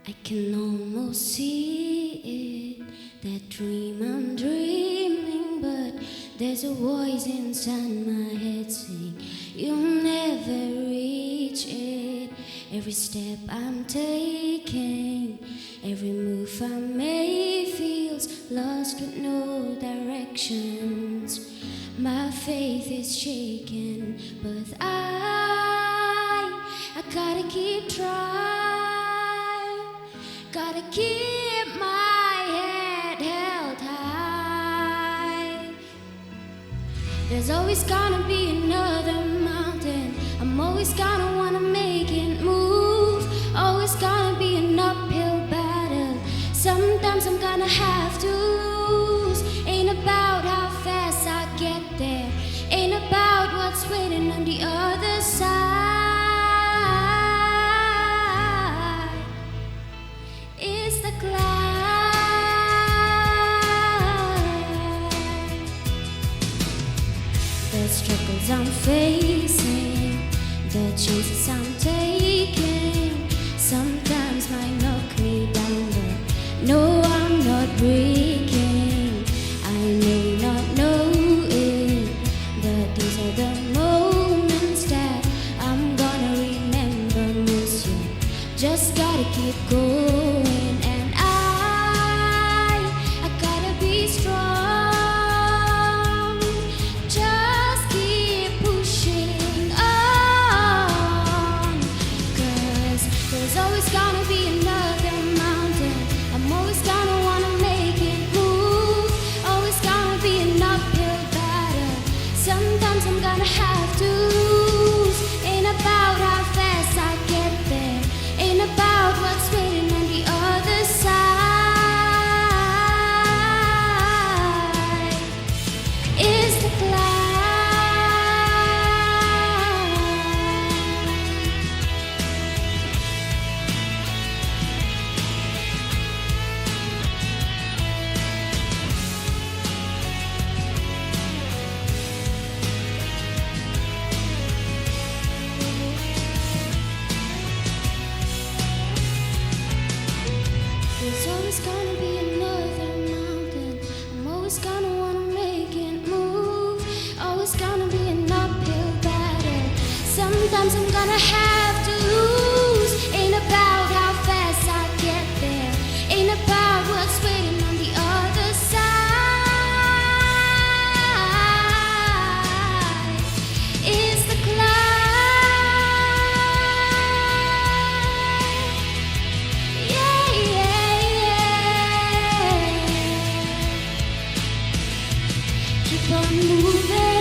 I can almost see it, that dream I'm dreaming, but there's a voice inside my head saying you'll never reach it. Every step I'm taking, every move I make feels lost with no directions. My faith is shaken, but I gotta keep trying, gotta keep my head held high. There's always gonna be another mountain, I'm always gonna wanna make it move. Always gonna be an uphill battle, sometimes I'm gonna have to lose. Ain't about how fast I get there, ain't about what's waiting on the other side. It's the climb, the struggles I'm facing, the chances I'm taking, sometimes might knock me down, but no, I'm not breaking. I may not know it, but these are the moments that I'm gonna remember most. You just gotta keep going, and I gotta be strong. Just keep pushing on, 'cause there's always gonna be another mountain, I'm always gonna wanna make it move. Always gonna be an uphill battle, sometimes I'm gonna have to lose. Ain't about how fast I get there, ain't about what's waiting on the other side. It's the There's always gonna be another mountain, I'm always gonna wanna make it move. Always gonna be an uphill battle, sometimes I'm gonna have to lose. Ain't about how fast I get there, ain't about what's waiting on the other side. It's the climb, yeah, yeah, yeah. Keep on moving.